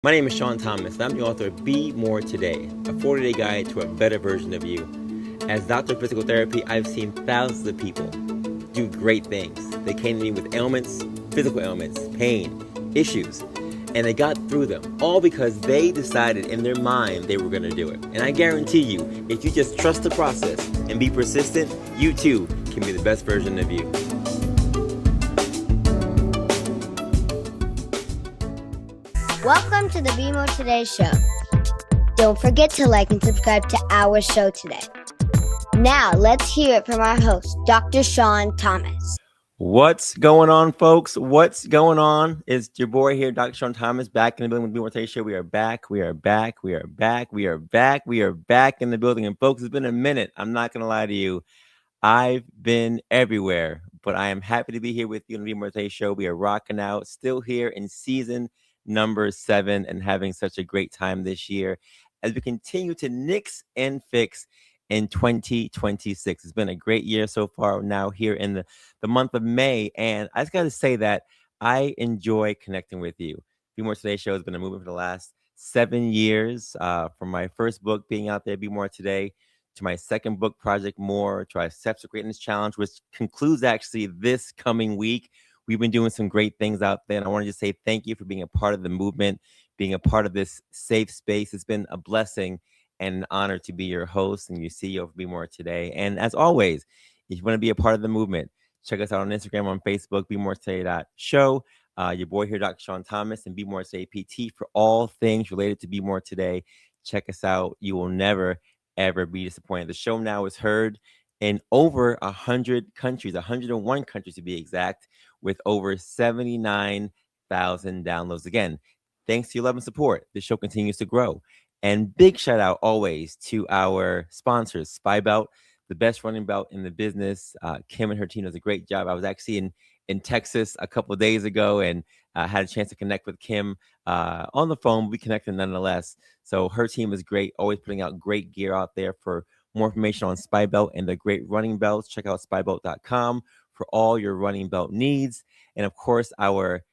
My name is Sean Thomas, and I'm the author of Be More Today, a 40-day guide to a better version of you. As doctor of physical therapy, I've seen thousands of people do great things. They came to me with ailments, physical ailments, pain, issues, and they got through them, all because they decided in their mind they were going to do it. And I guarantee you, if you just trust the process and be persistent, you too can be the best version of you. Welcome to the Be More Today show. Don't forget to like and subscribe to our show today. Now, let's hear it from our host, Dr. Sean Thomas. What's going on, folks? What's going on? It's your boy here, Dr. Sean Thomas, back in the building with the Be More Today show. We are back in the building. And folks, it's been a minute. I'm not going to lie to you. I've been everywhere, but I am happy to be here with you on the Be More Today show. We are rocking out, still here in season number 7 and having such a great time this year as we continue to nix and fix in 2026. It's been a great year so far now here in the month of May. And I just got to say that I enjoy connecting with you. Be More Today show has been a movement for the last 7 years, from my first book being out there, Be More Today, to my second book, Project More, to our Steps to Greatness Challenge, which concludes actually this coming week. We've been doing some great things out there, and I want to just say thank you for being a part of the movement, being a part of this safe space. It's been a blessing and an honor to be your host and your CEO for Be More Today. And as always, if you want to be a part of the movement, check us out on Instagram, on Facebook, BeMoreToday.show. Your boy here, Dr. Sean Thomas, and Be More Today PT for all things related to Be More Today. Check us out. You will never, ever be disappointed. The show now is heard in over 100 countries, 101 countries to be exact, with over 79,000 downloads. Again, thanks to your love and support, the show continues to grow. And big shout out always to our sponsors, Spy Belt, the best running belt in the business. Kim and her team does a great job. I was actually in Texas a couple of days ago and had a chance to connect with Kim on the phone. We connected nonetheless. So her team is great, always putting out great gear out there. For more information on Spy Belt and the great running belts, check out spybelt.com for all your running belt needs. And of course, our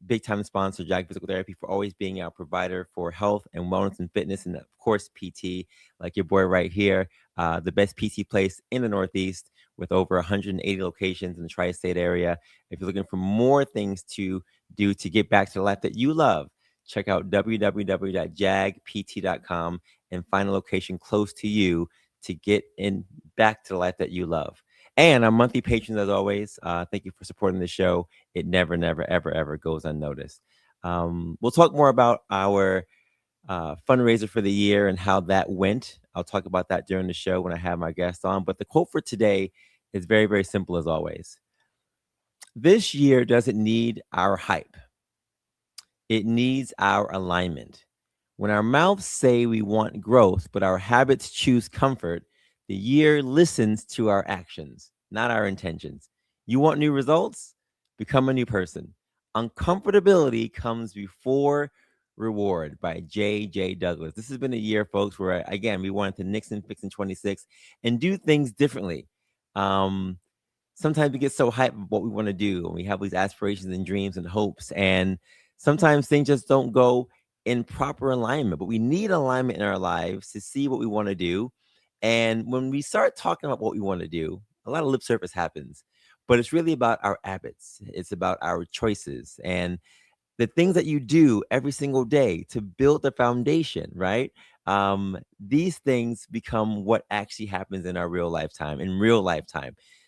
big time sponsor, Jag Physical Therapy, for always being our provider for health and wellness and fitness, and of course PT, like your boy right here, the best PT place in the Northeast with over 180 locations in the tri-state area. If you're looking for more things to do to get back to the life that you love, check out www.jagpt.com and find a location close to you to get in back to the life that you love. And our monthly patrons, as always, thank you for supporting the show. It never, ever, ever goes unnoticed. We'll talk more about our fundraiser for the year and how that went. I'll talk about that during the show when I have my guest on. But the quote for today is very, very simple as always. This year doesn't need our hype. It needs our alignment. When our mouths say we want growth, but our habits choose comfort, the year listens to our actions, not our intentions. You want new results? Become a new person. Uncomfortability comes before reward by J.J. Douglas. This has been a year, folks, where, again, we wanted to nix and fix in 26 and do things differently. Sometimes we get so hyped of what we want to do, and we have these aspirations and dreams and hopes, and sometimes things just don't go in proper alignment. But we need alignment in our lives to see what we want to do. And when we start talking about what we want to do, a lot of lip service happens. But it's really about our habits. It's about our choices and the things that you do every single day to build the foundation, right? These things become what actually happens in our real lifetime,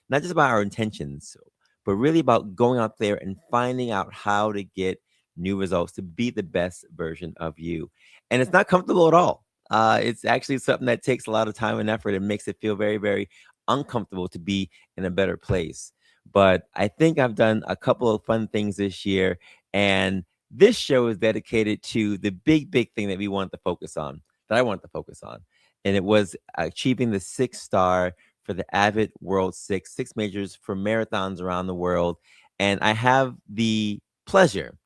not just about our intentions, but really about going out there and finding out how to get new results to be the best version of you. And it's not comfortable at all. It's actually something that takes a lot of time and effort and makes it feel very, very uncomfortable to be in a better place. But I think I've done a couple of fun things this year. And this show is dedicated to the big thing that we want to focus on, that I want to focus on. And it was achieving the 6-star for the Avid World 6 majors for marathons around the world. And I have the pleasure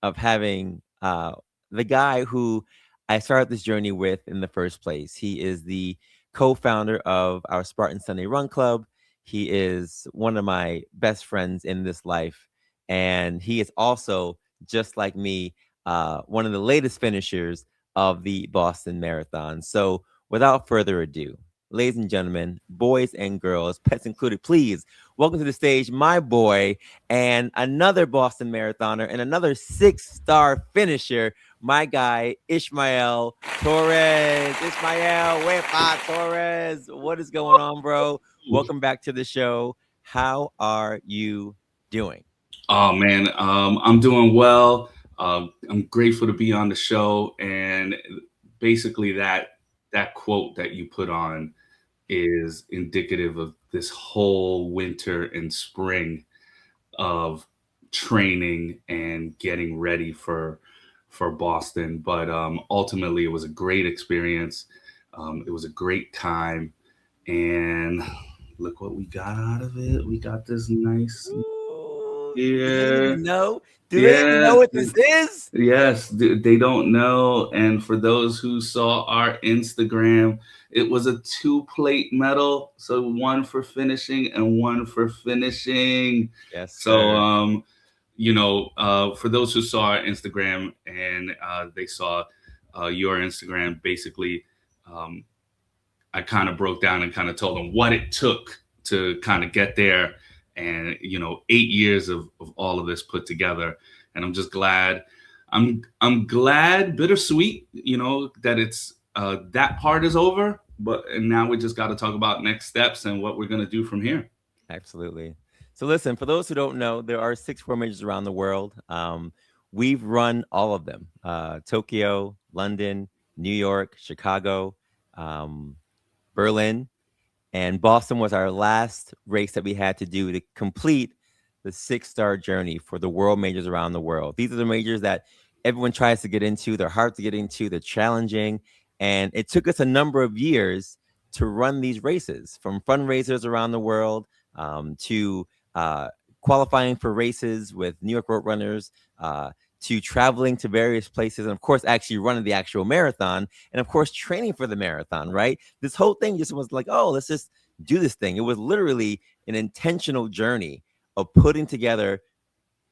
of having the guy who I started this journey with in the first place. He is the co-founder of our Spartan Sunday Run Club. He is one of my best friends in this life. And he is also, just like me, one of the latest finishers of the Boston Marathon. So, without further ado, ladies and gentlemen, boys and girls, pets included, please welcome to the stage my boy and another Boston Marathoner and another 6-star finisher, my guy, Ismael Torres. Ismael, Wepa Torres. What is going on, bro? Welcome back to the show. How are you doing? Oh man, I'm doing well. I'm grateful to be on the show, and basically that quote that you put on is indicative of this whole winter and spring of training and getting ready for Boston. But ultimately, it was a great experience. It was a great time, and look what we got out of it. We got this nice, Ooh, do they yeah. even know? Do they even Yeah, know what this is? yes, they don't know. And for those who saw our Instagram, it was a two-plate medal, so one for finishing and one for finishing. Yes, So, sir. for those who saw our Instagram and they saw your Instagram, basically, um, I kind of broke down and kind of told them what it took to kind of get there, and 8 years of all of this put together. And I'm just glad. I'm glad, bittersweet, that it's that part is over. But and now we just got to talk about next steps and what we're gonna do from here. Absolutely. So, listen, for those who don't know, there are 6 majors around the world. We've run all of them: Tokyo, London, New York, Chicago, um, Berlin. And Boston was our last race that we had to do to complete the 6-star journey for the world majors around the world. These are the majors that everyone tries to get into. They're hard to get into, they're challenging. And it took us a number of years to run these races, from fundraisers around the world to uh, qualifying for races with New York Road Runners. To traveling to various places, and of course, actually running the actual marathon, and of course, training for the marathon, right? This whole thing just was like, oh, let's just do this thing. It was literally an intentional journey of putting together,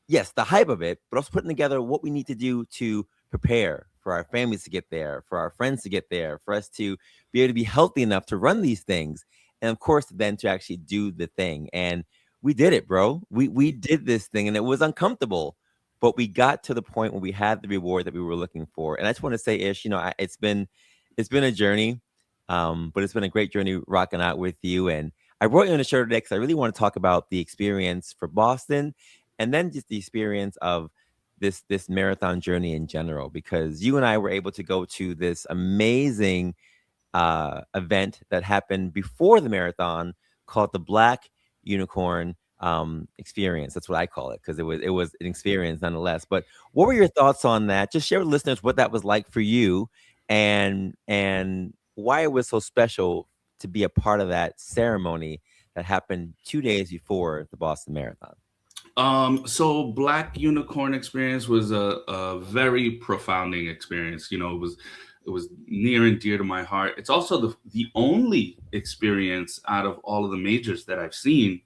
yes, the hype of it, but also putting together what we need to do to prepare for our families to get there, for our friends to get there, for us to be able to be healthy enough to run these things, and of course, then to actually do the thing. And we did it, bro. We did this thing, and it was uncomfortable, but we got to the point where we had the reward that we were looking for. And I just want to say, Ish, it's been a journey, but it's been a great journey rocking out with you. And I brought you on the show today because I really want to talk about the experience for Boston, and then just the experience of this marathon journey in general. Because you and I were able to go to this amazing event that happened before the marathon called the Black Unicorn experience. That's what I call it, because it was an experience nonetheless. But what were your thoughts on that? Just share with listeners what that was like for you, and why it was so special to be a part of that ceremony that happened 2 days before the Boston Marathon. So Black Unicorn experience was a very profounding experience. It was near and dear to my heart. It's also the only experience out of all of the majors that I've seen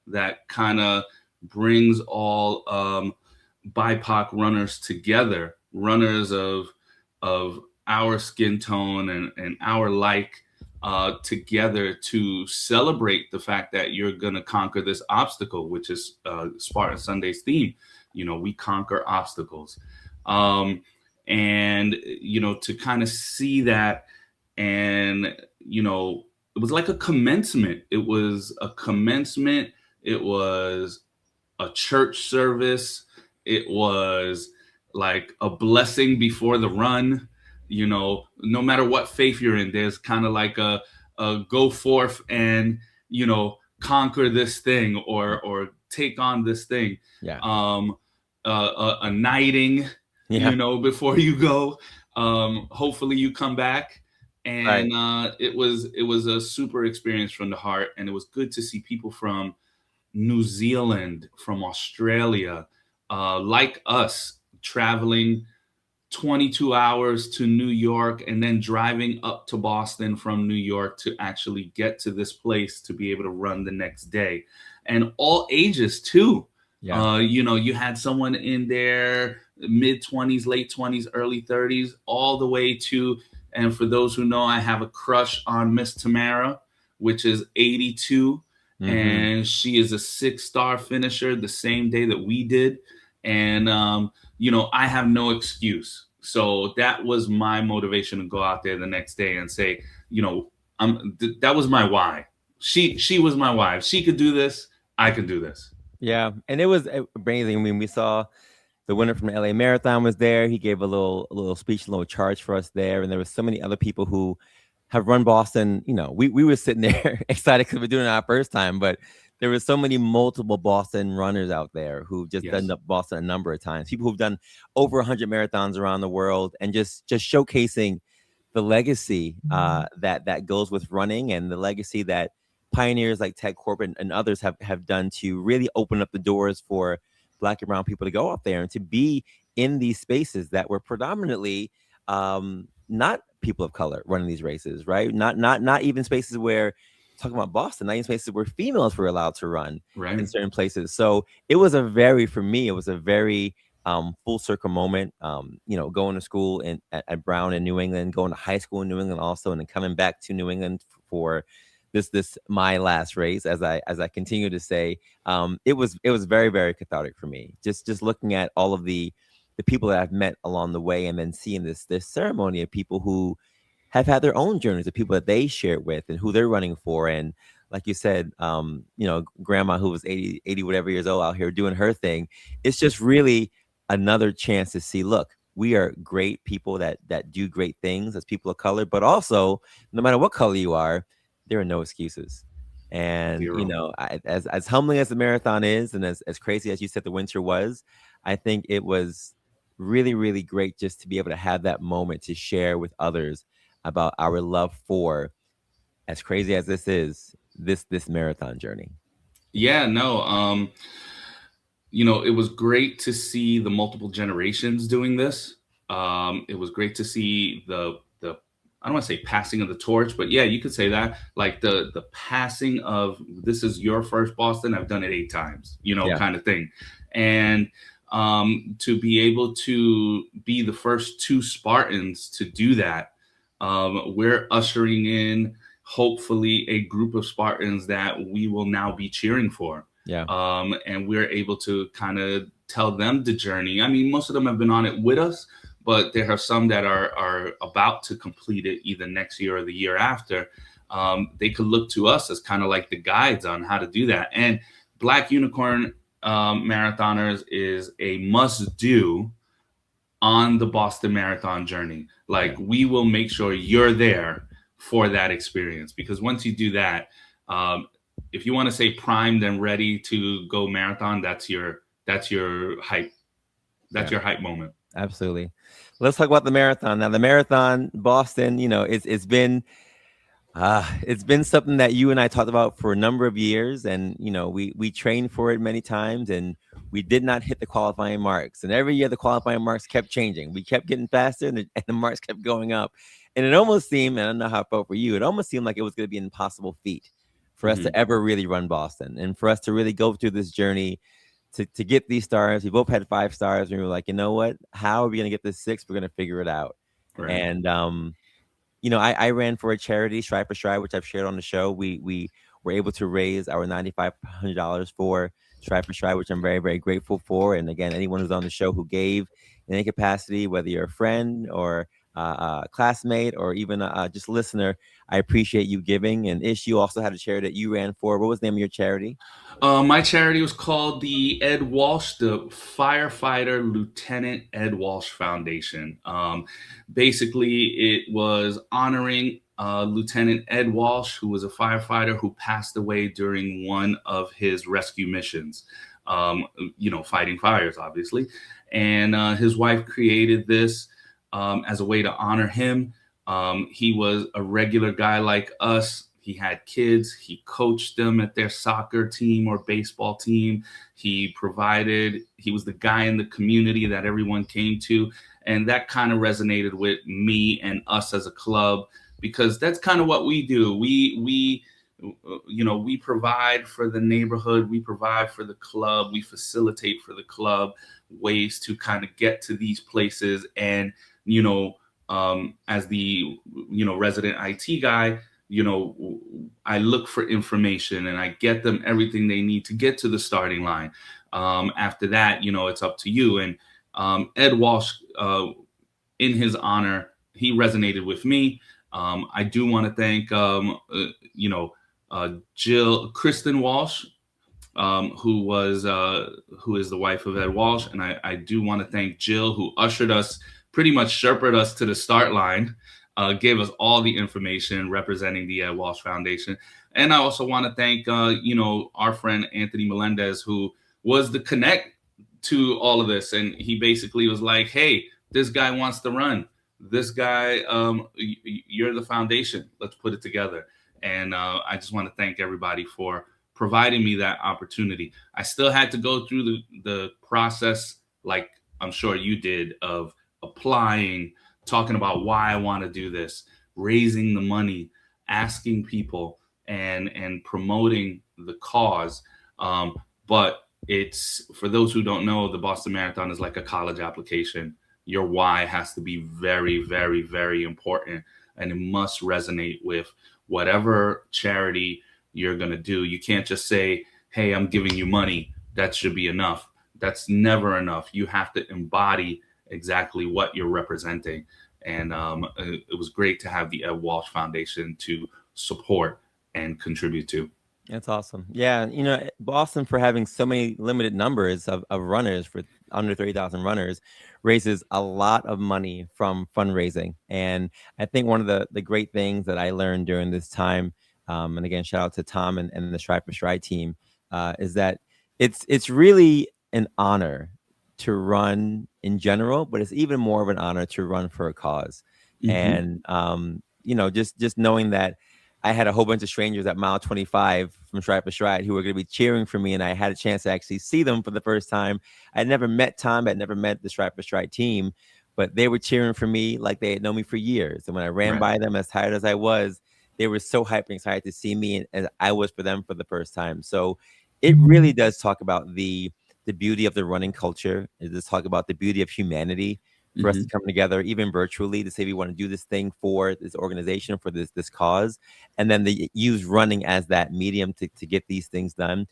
that kind of brings all BIPOC runners together, runners of our skin tone and our like, together to celebrate the fact that you're going to conquer this obstacle, which is Spartan Sunday's theme. We conquer obstacles. And, to kind of see that, and, it was like a commencement. It was a commencement. It was a church service. It was like a blessing before the run. No matter what faith you're in, there's kind of like a go forth and, conquer this thing or take on this thing. Yeah. A knighting, Yeah. before you go. Hopefully you come back. Right. And it was a super experience from the heart. And it was good to see people from New Zealand, from Australia, like us, traveling 22 hours to New York and then driving up to Boston from New York to actually get to this place to be able to run the next day. And all ages too. Yeah. You had someone in there mid 20s, late 20s, early 30s, all the way to, and for those who know, I have a crush on Miss Tamara, which is 82. Mm-hmm. And she is a 6-star finisher the same day that we did. And, I have no excuse. So that was my motivation to go out there the next day and say, that was my why. She was my why. If she could do this, I can do this. Yeah, and it was amazing. I mean, we saw the winner from the LA Marathon was there. He gave a little speech, a little charge for us there, and there was so many other people who have run Boston. We were sitting there excited because we're doing it our first time, but there were so many multiple Boston runners out there who've just Yes. done Boston a number of times. People who've done over 100 marathons around the world, and just showcasing the legacy that goes with running, and the legacy that pioneers like Ted Corbett and others have done to really open up the doors for Black and brown people to go out there and to be in these spaces that were predominantly not people of color running these races, right? Not even spaces where, talking about Boston, not even spaces where females were allowed to run in Right. certain places. So for me, it was a very full circle moment. Going to school at Brown in New England, going to high school in New England also, and then coming back to New England for this my last race, as I continue to say. It was very, very cathartic for me, just looking at all of the people that I've met along the way, and then seeing this ceremony of people who have had their own journeys, the people that they shared with and who they're running for. And like you said, grandma who was 80 whatever years old out here doing her thing. It's just really another chance to see, look, we are great people that do great things as people of color, but also no matter what color you are, there are no excuses. And Zero. as humbling as the marathon is, and as crazy as you said the winter was, I think it was really, really great just to be able to have that moment to share with others about our love for, as crazy as this is, this marathon journey. Yeah, no. It was great to see the multiple generations doing this. It was great to see the I don't want to say passing of the torch, but yeah, you could say that, like the passing of, this is your first Boston, I've done it 8 times, Yeah. kind of thing. And to be able to be the first 2 Spartans to do that, we're ushering in hopefully a group of Spartans that we will now be cheering for. Yeah. And we're able to kind of tell them the journey. I mean, most of them have been on it with us, but there are some that are about to complete it either next year or the year after. They could look to us as kind of like the guides on how to do that. And Black Unicorn Marathoners is a must do on the Boston Marathon journey. Like, we will make sure you're there for that experience, because once you do that, if you want to say primed and ready to go marathon, that's your hype. That's your hype moment. Absolutely. Let's talk about the marathon. Now, the marathon, Boston, it's been something that you and I talked about for a number of years, and we trained for it many times, and we did not hit the qualifying marks. And every year the qualifying marks kept changing. We kept getting faster, and the marks kept going up. And it almost seemed, and I don't know how it felt for you, it almost seemed like it was going to be an impossible feat for us to ever really run Boston, and for us to really go through this journey to get these stars. We both had 5 stars, and we were like, you know what? How are we going to get this 6? We're going to figure it out. Right. And I ran for a charity, Stride for Stride, which I've shared on the show. We were able to raise our $9,500 for Stride for Stride, which I'm very, very grateful for. And again, anyone who's on the show who gave in any capacity, whether you're a friend or a classmate or even just a listener, I appreciate you giving. And Ish, you also had a charity that you ran for. What was the name of your charity? My charity was called the Firefighter Lieutenant Ed Walsh Foundation. Basically, it was honoring Lieutenant Ed Walsh, who was a firefighter who passed away during one of his rescue missions, fighting fires, obviously. And his wife created this as a way to honor him. He was a regular guy like us. He had kids. He coached them at their soccer team or baseball team. He was the guy in the community that everyone came to. And that kind of resonated with me and us as a club, because that's kind of what we do. We provide for the neighborhood. We provide for the club. We facilitate for the club. ways to kind of get to these places. And, as the, resident IT guy, I look for information and I get them everything they need to get to the starting line. After that, it's up to you. And Ed Walsh, in his honor, he resonated with me. I do want to thank, Kristen Walsh, who is the wife of Ed Walsh. And I do want to thank Jill, who ushered us, pretty much shepherded us to the start line, gave us all the information representing the Ed Walsh Foundation. And I also want to thank, our friend Anthony Melendez, who was the connect to all of this. And he basically was like, hey, this guy wants to run. This guy, you're the foundation. Let's put it together. And I just want to thank everybody for providing me that opportunity. I still had to go through the process, like I'm sure you did, of applying, talking about why I want to do this, raising the money, asking people, and promoting the cause. But it's, for those who don't know, the Boston Marathon is like a college application. Your why has to be very, very, very important, and it must resonate with whatever charity you're going to do. You can't just say, hey, I'm giving you money. That should be enough. That's never enough. You have to embody exactly what you're representing. And it was great to have the Ed Walsh Foundation to support and contribute to. That's awesome. Yeah, Boston, for having so many limited numbers of runners, for under 30,000 runners, raises a lot of money from fundraising. And I think one of the great things that I learned during this time, and again, shout out to Tom and the Strive for Stride team, is that it's really an honor to run in general, but it's even more of an honor to run for a cause. Mm-hmm. And just knowing that I had a whole bunch of strangers at mile 25 from Strive for Stride who were going to be cheering for me, and I had a chance to actually see them for the first time. I'd never met Tom, I'd never met the Strive for Stride team, but they were cheering for me like they had known me for years. And when I ran by them, as tired as I was, they were so hyped and excited to see me, as I was for them for the first time. So it really does talk about the beauty of the running culture. It does talk about the beauty of humanity for us to come together, even virtually, to say we want to do this thing for this organization, for this cause, and then they use running as that medium to get these things done.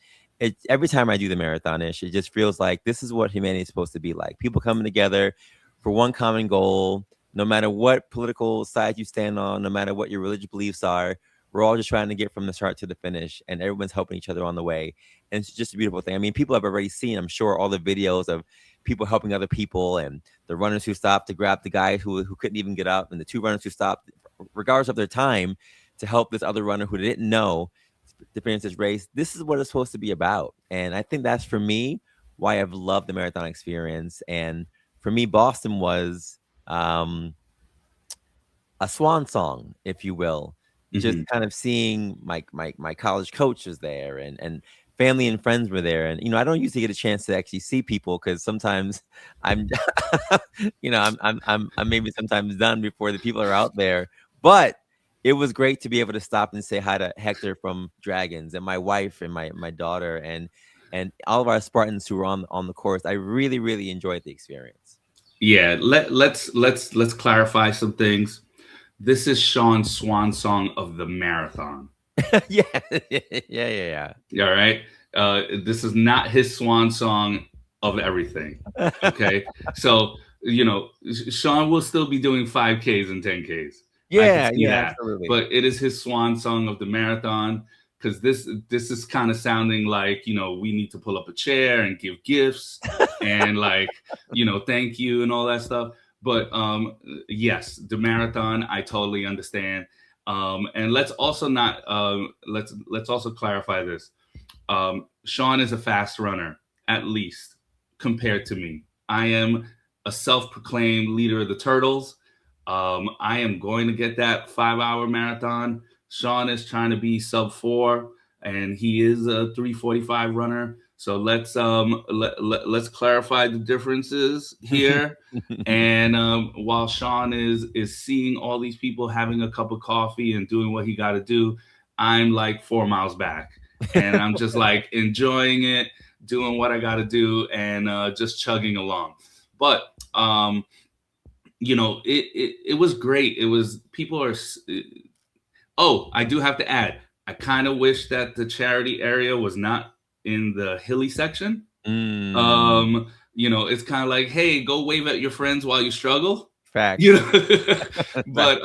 Every time I do the marathon-ish, it just feels like this is what humanity is supposed to be like. People coming together for one common goal, no matter what political side you stand on, no matter what your religious beliefs are. We're all just trying to get from the start to the finish, and everyone's helping each other on the way. And it's just a beautiful thing. I mean, people have already seen, I'm sure, all the videos of people helping other people, and the runners who stopped to grab the guy who couldn't even get up, and the two runners who stopped, regardless of their time, to help this other runner who didn't know to finish this race. This is what it's supposed to be about. And I think that's, for me, why I've loved the marathon experience. And for me, Boston was a swan song, if you will. Just kind of seeing my college coach was there, and family and friends were there. And, I don't usually get a chance to actually see people, because sometimes I'm, I'm maybe sometimes done before the people are out there. But it was great to be able to stop and say hi to Hector from Dragons, and my wife, and my daughter, and all of our Spartans who were on the course. I really, really enjoyed the experience. Yeah, let's clarify some things. This is Sean's swan song of the marathon. Yeah. All right. This is not his swan song of everything. Okay. So, Sean will still be doing 5Ks and 10Ks. Yeah, absolutely. But it is his swan song of the marathon, because this is kind of sounding like, we need to pull up a chair and give gifts and thank you and all that stuff. But yes, the marathon, I totally understand. And let's also let's also clarify this. Sean is a fast runner, at least compared to me. I am a self-proclaimed leader of the Turtles. I am going to get that 5-hour marathon. Sean is trying to be sub 4, and he is a 3:45 runner. So let's clarify the differences here. And while Sean is seeing all these people having a cup of coffee and doing what he got to do, I'm like 4 miles back, and I'm just like enjoying it, doing what I got to do, and just chugging along. But it was great. It was people are. Oh, I do have to add. I kind of wish that the charity area was not in the hilly section. Mm, It's kind of like, hey, go wave at your friends while you struggle. facts. You know, Facts. but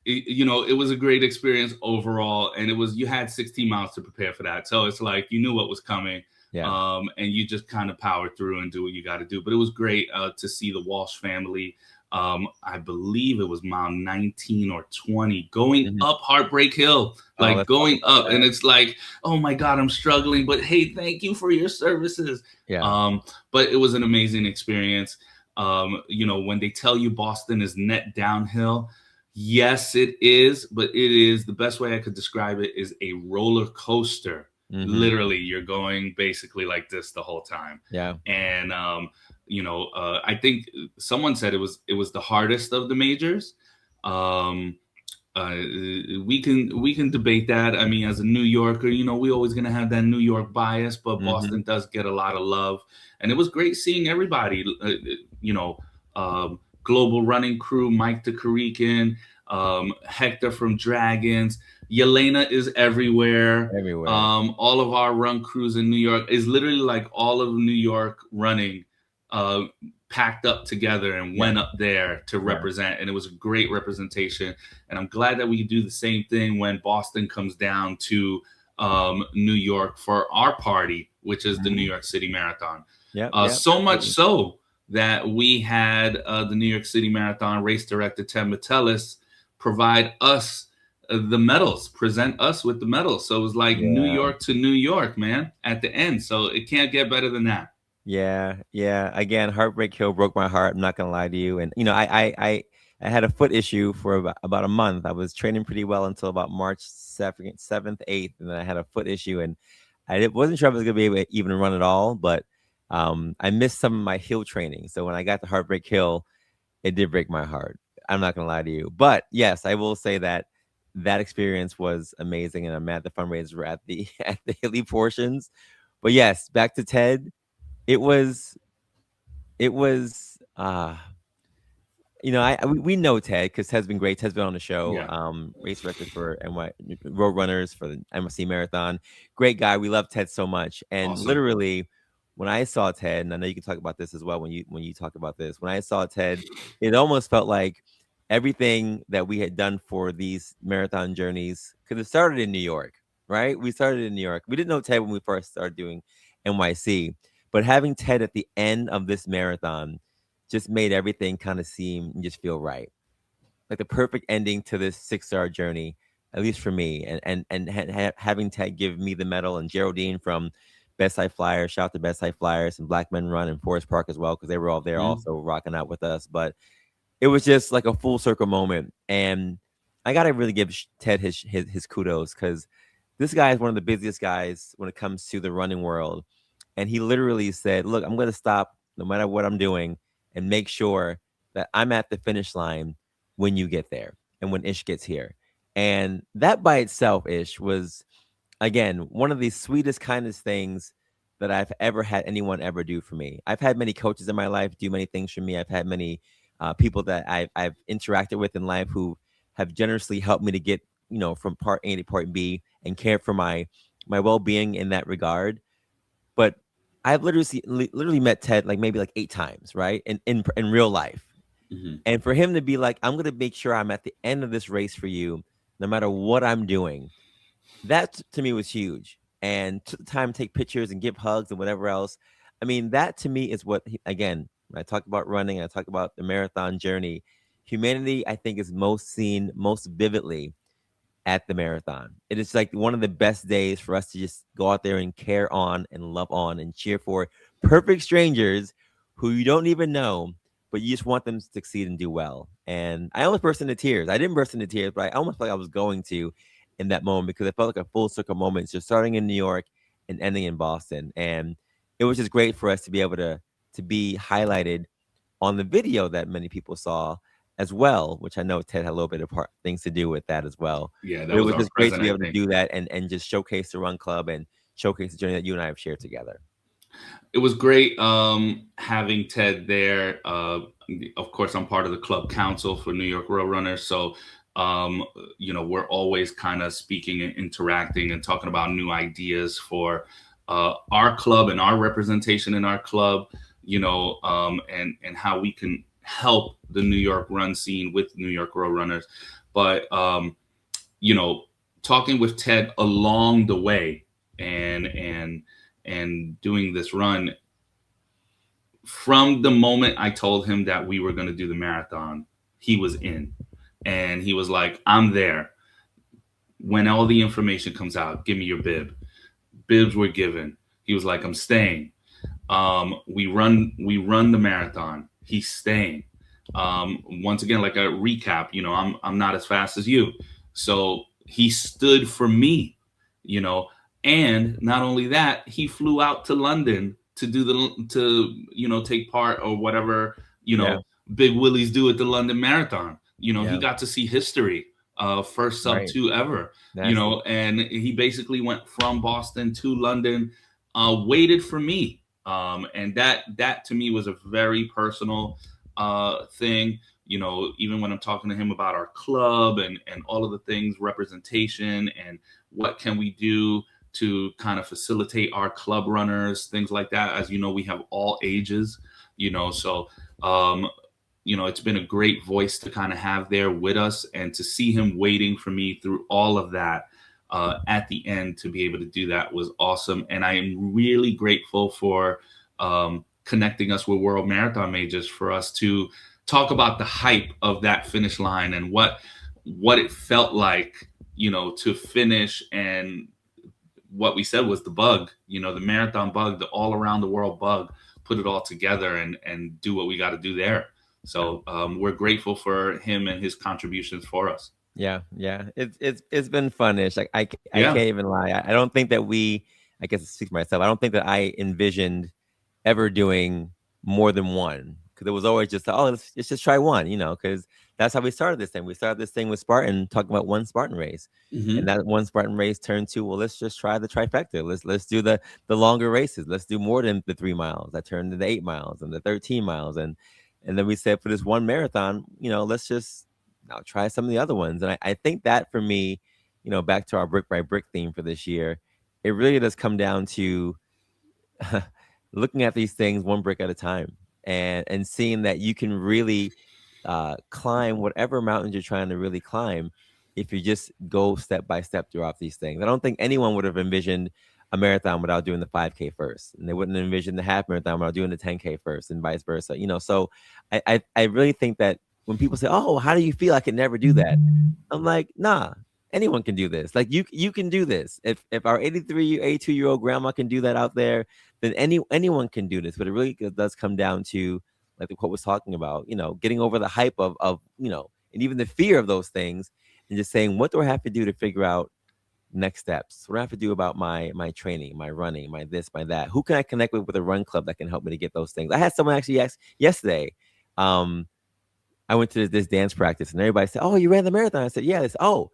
it was a great experience overall, and you had 16 miles to prepare for that, so it's like you knew what was coming. Yeah. And you just kind of power through and do what you got to do. But it was great to see the Walsh family. I believe it was mile 19 or 20 going Mhm. up Heartbreak Hill, Oh, like let's talk going about up, and that. it's like, oh my God, I'm struggling, but hey, thank you for your services. Yeah. But it was an amazing experience. When they tell you Boston is net downhill, yes, it is, but it is, the best way I could describe it is a roller coaster. Hmm. Literally, you're going basically like this the whole time. Yeah. And I think someone said it was the hardest of the majors. Um, we can debate that. I mean, as a New Yorker, we always gonna have that New York bias, but Hmm. Boston does get a lot of love, and it was great seeing everybody. You know, Global Running Crew, Mike the Karikan, Hector from Dragons, Yelena is everywhere. Everywhere. All of our run crews in New York is literally like all of New York running. Uh, Packed up together and Yeah. went up there to Yeah. represent, and it was a great representation. And I'm glad that we can do the same thing when Boston comes down to New York for our party, which is the New Mhm. York City Marathon. Yep. Yep. So much Absolutely. so that we had the New York City Marathon race director Ted Metellus provide us the medals, present us with the medals. So it was like New Yeah. York to New York, man, at the end. So it can't get better than that. Yeah, yeah. Again, Heartbreak Hill broke my heart. I'm not gonna lie to you. And I had a foot issue for about a month. I was training pretty well until about March 7th, 8th, and then I had a foot issue, and wasn't sure if I was gonna be able to even run at all. But I missed some of my hill training. So when I got to Heartbreak Hill, it did break my heart. I'm not gonna lie to you. But yes, I will say that that experience was amazing, and I'm at the fundraiser at the at the hilly portions. But yes, back to Ted. It was it was uh you know I we know Ted because Ted's been great. Ted's been on the show, Yeah, race director for NY Road Runners for the MSC Marathon. Great guy. We love Ted so much. And awesome. literally, when I saw Ted, and I know you can talk about this as well when you talk about this, when I saw Ted, it almost felt like everything that we had done for these marathon journeys could have started in New York, right? We started in New York. We didn't know Ted when we first started doing NYC, but having Ted at the end of this marathon just made everything kind of seem and just feel right. Like the perfect ending to this 6 star journey, at least for me. And having Ted give me the medal, and Geraldine from Best Side Flyers, shout out to Best Side Flyers and Black Men Run and Forest Park as well, because they were all there Mhm. also rocking out with us. But it was just like a full circle moment. And I gotta really give Ted his kudos, because this guy is one of the busiest guys when it comes to the running world. And he literally said, "Look, I'm gonna stop no matter what I'm doing and make sure that I'm at the finish line when you get there and when Ish gets here." And that by itself, Ish, was again one of the sweetest, kindest things that I've ever had anyone ever do for me. I've had many coaches in my life do many things for me. I've had many people that I've interacted with in life who have generously helped me to get from part A to part B and care for my well being in that regard. But I've literally met Ted like maybe like 8 times, right? In real life. Mhm. And for him to be like, "I'm gonna make sure I'm at the end of this race for you, no matter what I'm doing." That to me was huge. And took the time to take pictures and give hugs and whatever else. I mean, that to me is what again, when I talk about running, I talk about the marathon journey. Humanity, I think, is most seen most vividly at the marathon. It is like one of the best days for us to just go out there and care on and love on and cheer for perfect strangers who you don't even know, but you just want them to succeed and do well. And I almost burst into tears. I didn't burst into tears, but I almost felt like I was going to in that moment, because it felt like a full circle moment, just starting in New York and ending in Boston. And it was just great for us to be able to be highlighted on the video that many people saw as well, which I know Ted had a little bit of things to do with that as well. Yeah, But that it was was our just great to be able president to thing. do that and just showcase the run club and showcase the journey that you and I have shared together. It was great having Ted there. Of course, I'm part of the club council for New York Road Runners, so um, we're always kind of speaking and interacting and talking about new ideas for our club and our representation in our club. And how we can help the New York run scene with New York Road Runners. But you know, talking with Ted along the way and doing this run, from the moment I told him that we were going to do the marathon, he was in, and he was like, "I'm there. When all the information comes out, give me your bib." Bibs were given. He was like, "I'm staying." We run the marathon. He's staying. Once again, like a recap, I'm not as fast as you, so he stood for me, you know. And not only that, he flew out to London to do take part or whatever, Yeah, big willies do at the London Marathon. He yeah, got to see history, first sub right. two ever, That's and he basically went from Boston to London, waited for me, and that to me was a very personal thing. Even when I'm talking to him about our club and all of the things, representation, and what can we do to kind of facilitate our club runners, things like that. As you know, we have all ages, so um, it's been a great voice to kind of have there with us, and to see him waiting for me through all of that, at the end, to be able to do that was awesome. And I am really grateful for connecting us with World Marathon Majors, for us to talk about the hype of that finish line and what it felt like, to finish. And what we said was the bug, the marathon bug, the all around the world bug, put it all together and do what we got to do there. So we're grateful for him and his contributions for us. yeah, yeah. It's been funish. Like I Yeah. can't even lie. I don't think that we. I guess I speak for myself. I don't think that I envisioned ever doing more than one, because it was always just, oh, let's just try one, because that's how we started this thing. We started this thing with Spartan, talking about one Spartan race, and Hmm. that one Spartan race turned to, well, let's just try the trifecta. Let's do the longer races. Let's do more than the 3 miles. That turned into 8 miles and the 13 miles, and then we said, for this one marathon, let's just now try some of the other ones. And I think that, for me, back to our brick by brick theme for this year, it really does come down to looking at these things one brick at a time, and seeing that you can really climb whatever mountains you're trying to really climb if you just go step by step throughout these things. I don't think anyone would have envisioned a marathon without doing the 5K first, and they wouldn't envision the half marathon without doing the 10K first, and vice versa. So I really think that when people say, "Oh, how do you feel? I could never do that," I'm like, nah, anyone can do this. Like, you can do this. If our 83, 82-year-old grandma can do that out there, then anyone can do this. But it really does come down to, like the quote was talking about, getting over the hype of and even the fear of those things, and just saying, what do I have to do to figure out next steps? What do I have to do about my training, my running, my this, my that? Who can I connect with a run club that can help me to get those things? I had someone actually ask yesterday. Um, I went to this dance practice, and everybody said, "Oh, you ran the marathon." I said, "Yeah." They said, "Oh,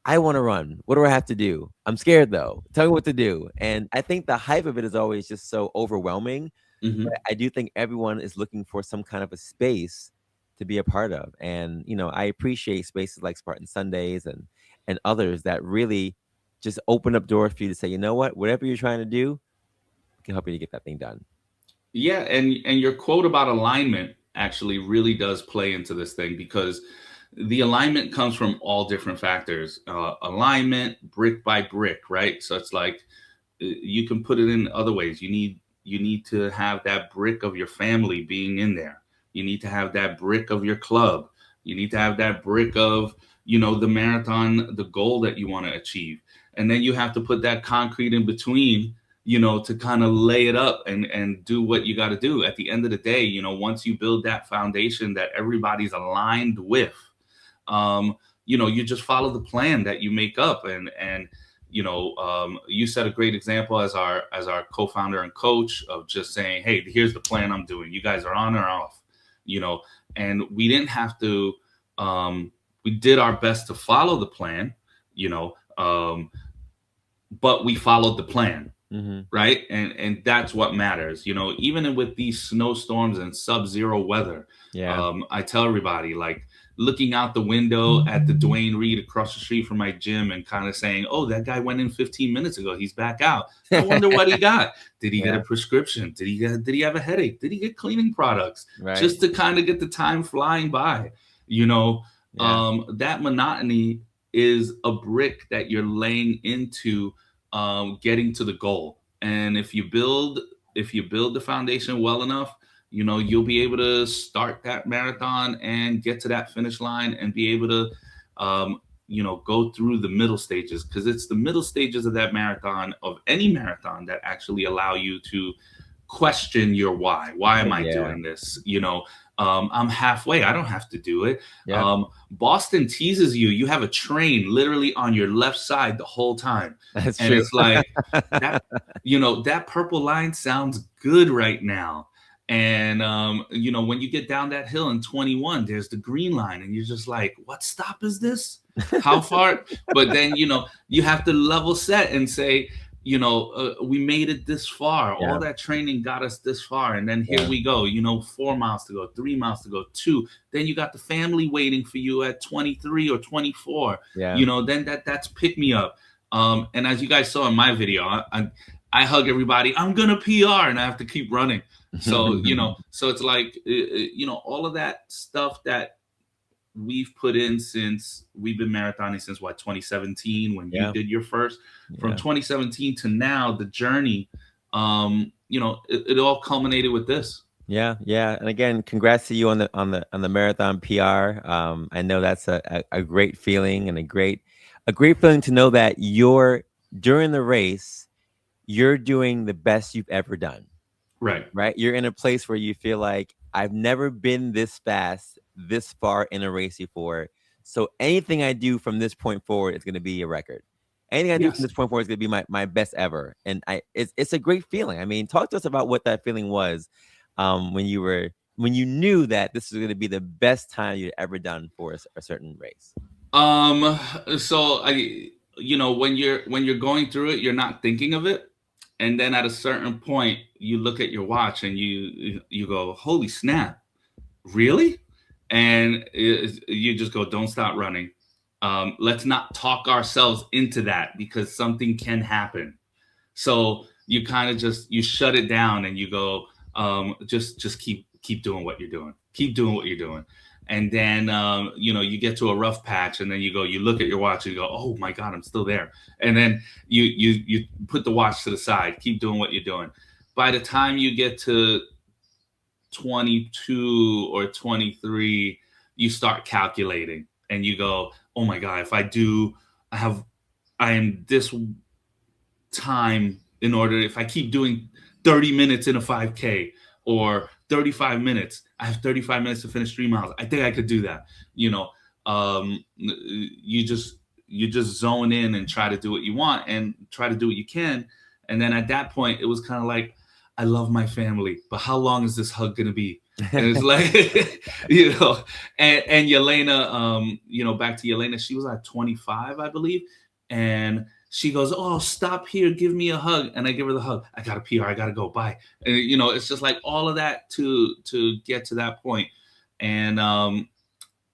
I want to run. What do I have to do? I'm scared though. Tell me what to do." And I think the hype of it is always just so overwhelming. But Hmm. I do think everyone is looking for some kind of a space to be a part of. And, I appreciate spaces like Spartan Sundays and others that really just open up doors for you to say, you know what, whatever you're trying to do, we can help you to get that thing done. Yeah, and your quote about alignment actually really does play into this thing, because the alignment comes from all different factors. Alignment, brick by brick, right? So it's like, you can put it in other ways. You need to have that brick of your family being in there. You need to have that brick of your club. You need to have that brick of, the marathon, the goal that you want to achieve. And then you have to put that concrete in between, to kind of lay it up and do what you got to do. At the end of the day, once you build that foundation that everybody's aligned with, you just follow the plan that you make up. And you set a great example as our co-founder and coach, of just saying, "Hey, here's the plan I'm doing. You guys are on or off," you know. And we didn't have to. We did our best to follow the plan, you know, but we followed the plan. Hmm. right? And that's what matters, even with these snowstorms and sub-zero weather. Yeah. I tell everybody, like, looking out the window at the Dwayne Reed across the street from my gym and kind of saying, oh, that guy went in 15 minutes ago, he's back out, I wonder what he got. Did he get Yeah. a prescription? Did he have a headache? Did he get cleaning products? Right. Just to kind of get the time flying by. you know Yeah. that monotony is a brick that you're laying into getting to the goal. And if you build the foundation well enough, you'll be able to start that marathon and get to that finish line and be able to go through the middle stages, because it's the middle stages of that marathon, of any marathon, that actually allow you to question your why am I Yeah. doing this. I'm halfway, I don't have to do it. Yeah. Boston teases you, you have a train literally on your left side the whole time. That's And true. it's like that that purple line sounds good right now. And when you get down that hill in 21, there's the green line and you're just like, what stop is this, how far? But then you have to level set and say, we made it this far. Yeah. All that training got us this far. And then here Yeah. we go, 4 miles to go, 3 miles to go, two. Then you got the family waiting for you at 23 or 24. Yeah. Then that's pick me up. And as you guys saw in my video, I hug everybody. I'm going to PR and I have to keep running. So, so it's like, all of that stuff that we've put in since we've been marathoning since 2017, when Yeah. you did your first. From Yeah. 2017 to now, the journey, it all culminated with this. Yeah, yeah, and again, congrats to you on the marathon PR. I know that's a great feeling, and a great feeling to know that during the race, you're doing the best you've ever done. Right. Right, you're in a place where you feel like, I've never been this fast, this far in a race before. So anything I do from this point forward is going to be a record. Anything I do from Yes. this point forward is going to be my best ever. And it's a great feeling. I mean, talk to us about what that feeling was, when you knew that this was going to be the best time you'd ever done for a certain race. So when you're going through it, you're not thinking of it. And then at a certain point, you look at your watch and you go, holy snap, really? And you just go, don't stop running. Let's not talk ourselves into that, because something can happen. So you kind of you shut it down and you go, just keep doing what you're doing. Keep doing what you're doing. And then you get to a rough patch, and then you look at your watch and you go, oh my God, I'm still there. And then you put the watch to the side, keep doing what you're doing. By the time you get to 22 or 23, you start calculating and you go, oh my God, I am this time, if I keep doing 30 minutes in a 5K, or 35 minutes, I have 35 minutes to finish 3 miles. I think I could do that. You just zone in and try to do what you want and try to do what you can. And then at that point, it was kind of like, I love my family, but how long is this hug going to be? And it's like, and Yelena, back to Yelena, she was at 25, I believe. And she goes, oh, stop here, give me a hug. And I give her the hug. I got a PR, I got to go, bye. And, it's just like all of that to get to that point. And,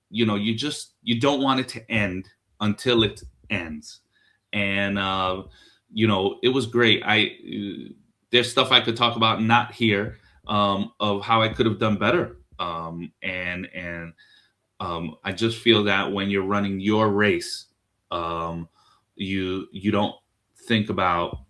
you don't want it to end until it ends. And, it was great. There's stuff I could talk about, not here, of how I could have done better. And I just feel that when you're running your race, you don't think about,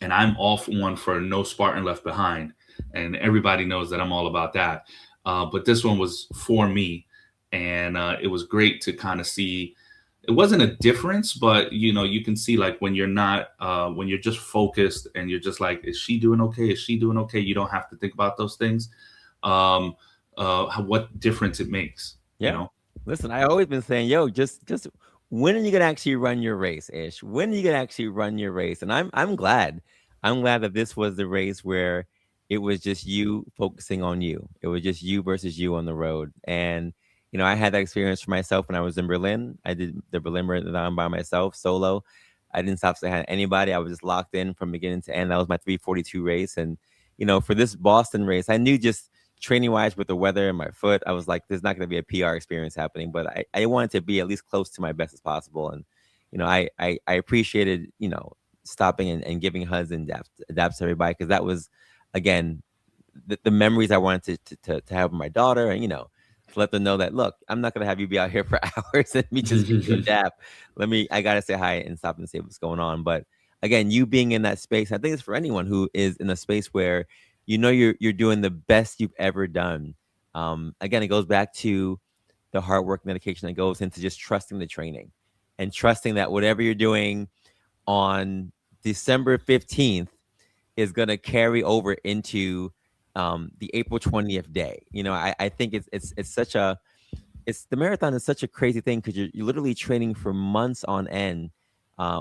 and I'm all for one for no Spartan left behind, and everybody knows that I'm all about that. But this one was for me, and it was great to kind of see. It wasn't a difference, but you can see, like, when you're not, when you're just focused and you're just like, is she doing okay? Is she doing okay? You don't have to think about those things. What difference it makes. Yeah. Listen, I always been saying, yo, just when are you gonna actually run your race, Ish? When are you gonna actually run your race? And I'm glad. I'm glad that this was the race where it was just you focusing on you. It was just you versus you on the road. And I had that experience for myself when I was in Berlin. I did the Berlin Marathon by myself, solo. I didn't stop saying hi to anybody. I was just locked in from beginning to end. That was my 3:42 race. And, for this Boston race, I knew just training wise with the weather and my foot, I was like, there's not going to be a PR experience happening, but I wanted to be at least close to my best as possible. And, I appreciated, stopping and giving hugs and daps to everybody, because that was, again, the memories I wanted to have with my daughter, and to let them know that, look, I'm not gonna have you be out here for hours and me just give you a dap. I gotta say hi and stop and say what's going on. But again, you being in that space, I think it's for anyone who is in a space where you're doing the best you've ever done. Again, it goes back to the hard work and dedication that goes into just trusting the training and trusting that whatever you're doing on December 15th is going to carry over into the April 20th day. I think it's such a, the marathon is such a crazy thing, because you're literally training for months on end,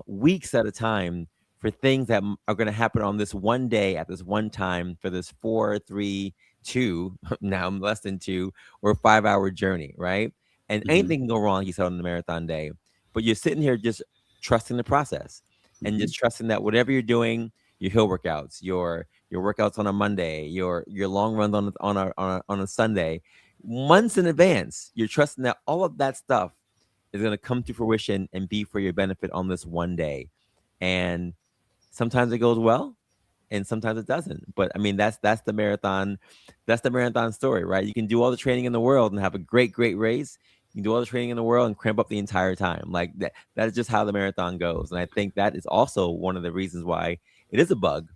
weeks at a time, for things that are going to happen on this one day at this one time, for this 4, 3, 2, now less than 2 or 5 hour journey, right? And anything can go wrong, like you said, on the marathon day. But you're sitting here just trusting the process, and just trusting that whatever you're doing, your hill workouts, your workouts on a Monday, your long runs on a Sunday, months in advance, you're trusting that all of that stuff is going to come to fruition and be for your benefit on this one day. And sometimes it goes well, and sometimes it doesn't. But I mean, that's the marathon story, right? You can do all the training in the world and have a great race. You can do all the training in the world and cramp up the entire time. Like that is just how the marathon goes. And I think that is also one of the reasons why it is a bug.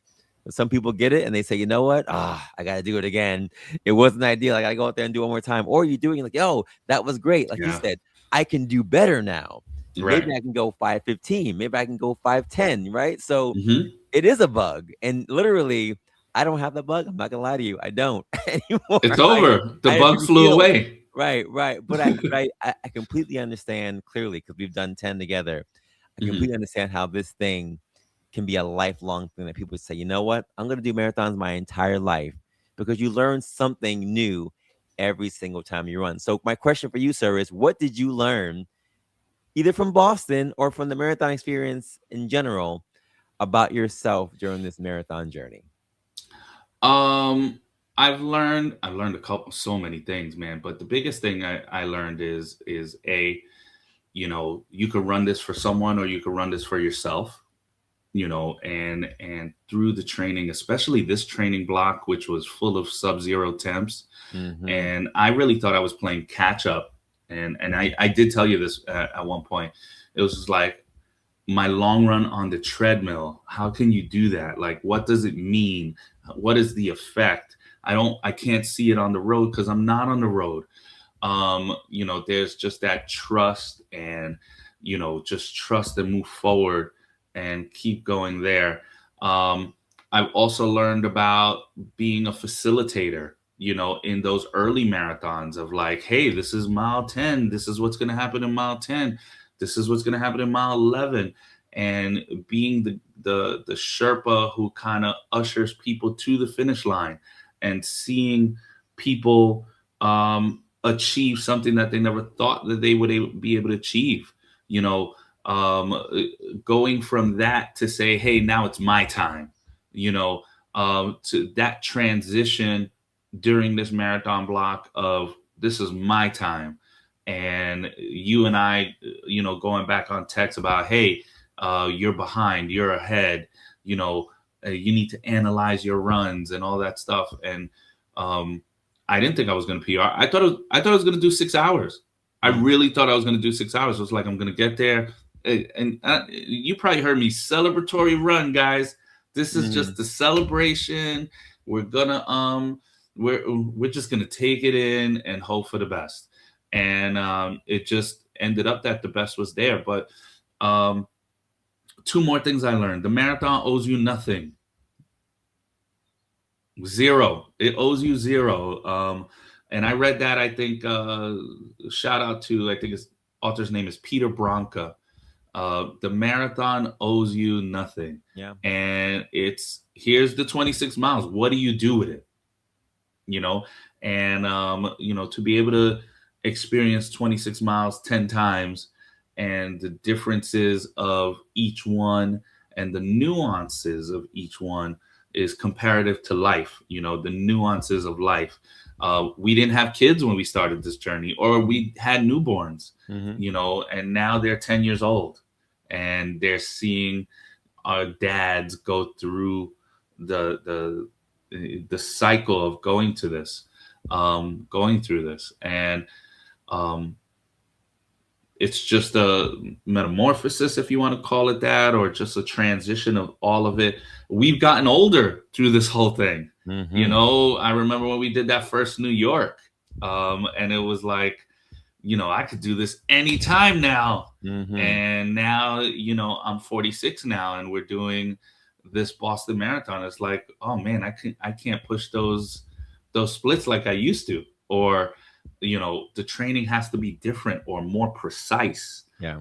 Some people get it and they say, you know what? I got to do it again. It wasn't ideal. I got to go out there and do it one more time. Or you're doing like, yo, that was great. Like you said, I can do better now. Right. Maybe I can go 5:15. Maybe I can go 5:10. Right. So it is a bug. And literally, I don't have the bug. I'm not going to lie to you. I don't anymore. It's over. The bug flew away. Right. But I completely understand clearly, because we've done 10 together. I completely understand how this thing can be a lifelong thing, that people say, you know what, I'm going to do marathons my entire life, because you learn something new every single time you run. So my question for you, sir, is what did you learn, either from Boston or from the marathon experience in general, about yourself during this marathon journey? I've learned so many things, man. But the biggest thing I learned is you could run this for someone, or you could run this for yourself. And through the training, especially this training block, which was full of sub-zero temps, and I really thought I was playing catch up. And I did tell you this at one point. It was just like, my long run on the treadmill. How can you do that? Like, what does it mean? What is the effect? I can't see it on the road, because I'm not on the road. There's just that trust, and just trust and move forward and keep going there. I've also learned about being a facilitator, in those early marathons, of like, hey, this is mile 10. This is what's going to happen in mile 10. This is what's going to happen in mile 11. And being the Sherpa who kind of ushers people to the finish line, and seeing people achieve something that they never thought that they would be able to achieve, going from that to say, hey, now it's my time, to that transition during this marathon block of, this is my time. And you and I, going back on text about, hey, you're behind, you're ahead, you need to analyze your runs and all that stuff. And I didn't think I was going to PR. I thought I was going to do 6 hours. I really thought I was going to do 6 hours. It was like, I'm going to get there. And you probably heard me, celebratory run, guys. This is just the celebration. We're gonna we're just gonna take it in and hope for the best. And it just ended up that the best was there. But 2 more things I learned: the marathon owes you nothing. Zero. It owes you zero. And I read that. I think shout out to, I think his author's name is Peter Bronca. The marathon owes you nothing. Yeah. And here's the 26 miles. What do you do with it? And to be able to experience 26 miles 10 times and the differences of each one and the nuances of each one is comparative to life, the nuances of life. We didn't have kids when we started this journey, or we had newborns, Mm-hmm. and now they're 10 years old and they're seeing our dads go through the cycle of going through this. And um, it's just a metamorphosis, if you want to call it that, or just a transition of all of it. We've gotten older through this whole thing. Mm-hmm. I remember when we did that first New York, and it was like, I could do this anytime now. Mm-hmm. And now, I'm 46 now, and we're doing this Boston Marathon. It's like, oh man, I can't push those splits like I used to, or the training has to be different or more precise, Yeah.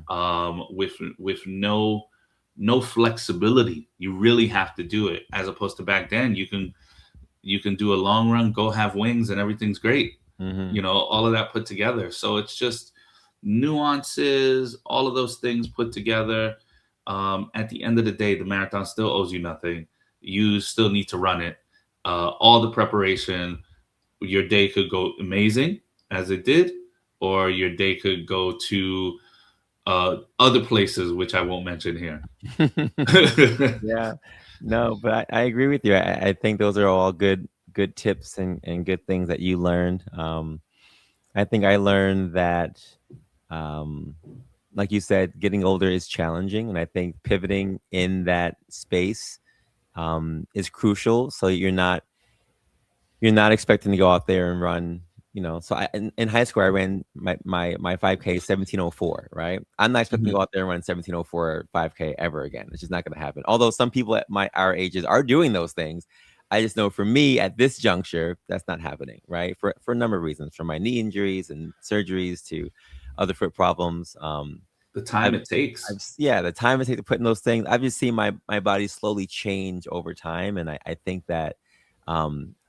with no flexibility. You really have to do it, as opposed to back then. You can do a long run, go have wings, and everything's great. Mm-hmm. All of that put together. So it's just nuances, all of those things put together. At the end of the day, the marathon still owes you nothing. You still need to run it. All the preparation, your day could go amazing as it did, or your day could go to other places, which I won't mention here. Yeah. No, but I agree with you. I think those are all good tips and good things that you learned. I think I learned that, um, like you said, getting older is challenging, and I think pivoting in that space is crucial. So you're not expecting to go out there and run. So in high school I ran my 5K 17:04, right? I'm not expecting to Mhm. go out there and run 17:04 5K ever again. It's just not going to happen. Although some people at our ages are doing those things, I just know for me at this juncture that's not happening, right? For a number of reasons, from my knee injuries and surgeries to other foot problems. The time I've it takes. yeah, the time it takes to put in those things. I've just seen my body slowly change over time, and I think that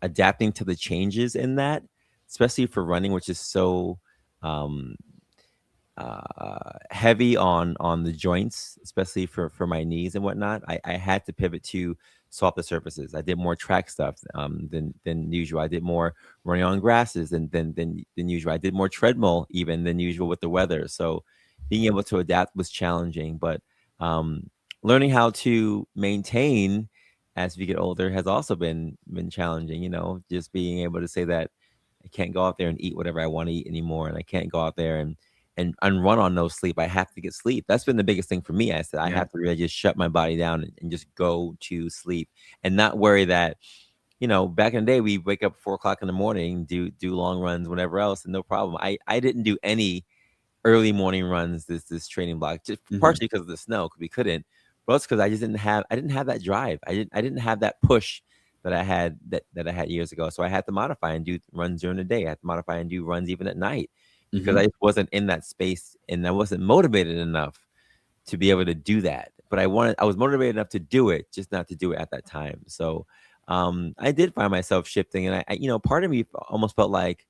adapting to the changes in that, especially for running, which is so um, heavy on the joints, especially for my knees and whatnot. I had to pivot to softer surfaces. I did more track stuff than usual. I did more running on grasses than usual. I did more treadmill even than usual with the weather. So being able to adapt was challenging, but um, learning how to maintain as we get older has also been challenging. Just being able to say that I can't go out there and eat whatever I want to eat anymore, and I can't go out there and run on no sleep. I have to get sleep. That's been the biggest thing for me. I said I Yeah. have to really just shut my body down and just go to sleep and not worry that, back in the day we wake up 4 o'clock in the morning, do long runs, whatever else, and no problem. I didn't do any early morning runs this training block, just Hmm. partially because of the snow, because we couldn't, but it's because I didn't have that drive. I didn't have that push that I had years ago. So I had to modify and do runs during the day. I had to modify and do runs even at night because I Hmm. just wasn't in that space and I wasn't motivated enough to be able to do that. But I was motivated enough to do it, just not to do it at that time. So I did find myself shifting, and part of me almost felt like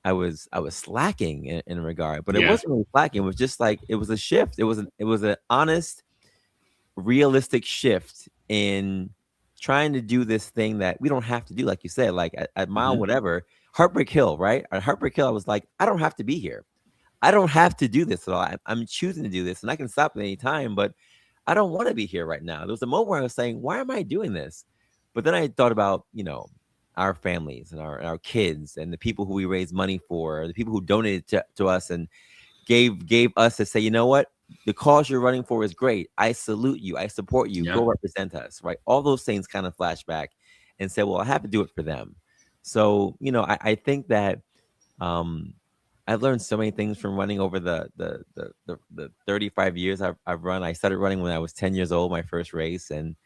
I was slacking in a regard, but it Yeah. wasn't really slacking. It was just like it was a shift. It was an honest, realistic shift in trying to do this thing that we don't have to do, like you said, like at mile Hmm. whatever, Heartbreak Hill, right? At Heartbreak Hill, I was like, I don't have to be here. I don't have to do this at all. I'm choosing to do this, and I can stop at any time, but I don't want to be here right now. There was a moment where I was saying, why am I doing this? But then I thought about, our families and our kids and the people who we raise money for, the people who donated to us and gave us to say, you know what? The cause you're running for is great. I salute you. I support you. Yeah. Go represent us, right? All those things kind of flash back and say, well, I have to do it for them. So, I think that um, I've learned so many things from running over the 35 years I've run. I started running when I was 10 years old, my first race. And,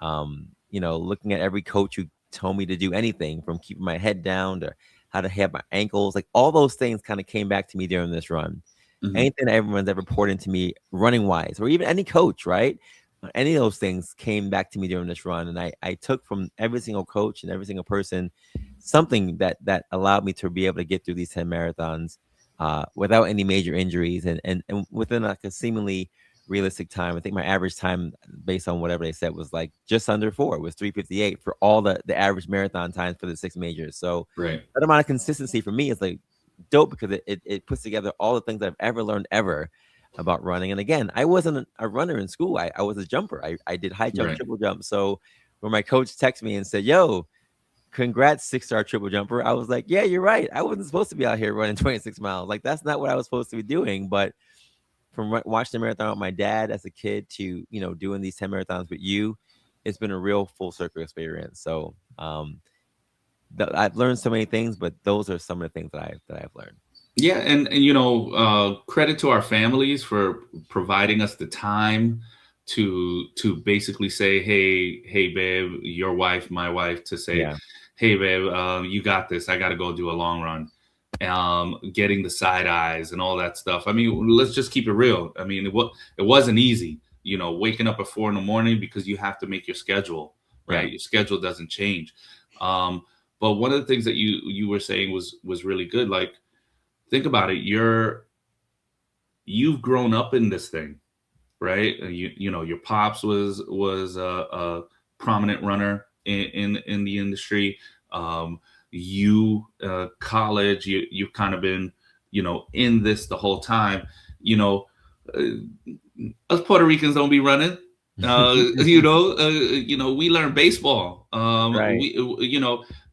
looking at every coach who told me to do anything from keeping my head down to how to have my ankles, like all those things kind of came back to me during this run. Hmm. Anything that everyone's ever poured into me running wise, or even any coach, right? Any of those things came back to me during this run. And I took from every single coach and every single person something that allowed me to be able to get through these 10 marathons. without any major injuries, and within like a seemingly realistic time. I think my average time, based on whatever they said, was like just under 4. It was 3:58 for all the average marathon times for the 6 majors. So Right. that amount of consistency for me is like dope, because it puts together all the things I've ever learned ever about running. And again, I wasn't a runner in school. I was a jumper. I did high jump, Right. triple jump. So when my coach texted me and said, "Yo, congrats, 6-star triple jumper," I was like, "Yeah, you're right. I wasn't supposed to be out here running 26 miles. Like, that's not what I was supposed to be doing." But from watching the marathon with my dad as a kid to, doing these 10 marathons with you, it's been a real full circle experience. So I've learned so many things, but those are some of the things that I've learned. Yeah, and credit to our families for providing us the time to basically say, hey, babe, your wife, my wife, to say, Yeah. hey, babe, you got this. I got to go do a long run. Getting the side eyes and all that stuff. I mean, let's just keep it real. I mean, it wasn't easy, waking up at 4 a.m. because you have to make your schedule, right? Yeah. Your schedule doesn't change. But one of the things that you were saying was really good. Like, think about it. You've grown up in this thing, right? Your pops was a prominent runner in the industry. College, you've kind of been, in this the whole time. Uh, us Puerto Ricans don't be running. We learn baseball. Right.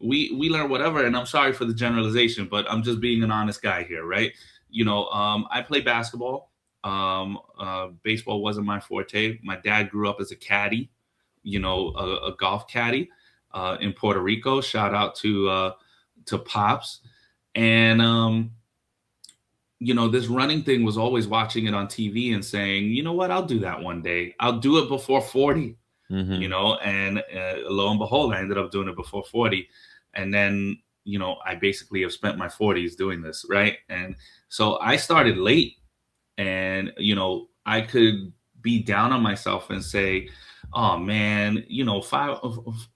We learn whatever. And I'm sorry for the generalization, but I'm just being an honest guy here, right? I play basketball. Baseball wasn't my forte. My dad grew up as a caddy, a golf caddy in Puerto Rico. Shout out to Pops. And this running thing was always watching it on TV and saying, you know what, I'll do that one day. I'll do it before 40, Mm-hmm. and lo and behold, I ended up doing it before 40. And then, I basically have spent my 40s doing this, right? And so I started late, and, I could be down on myself and say, oh man,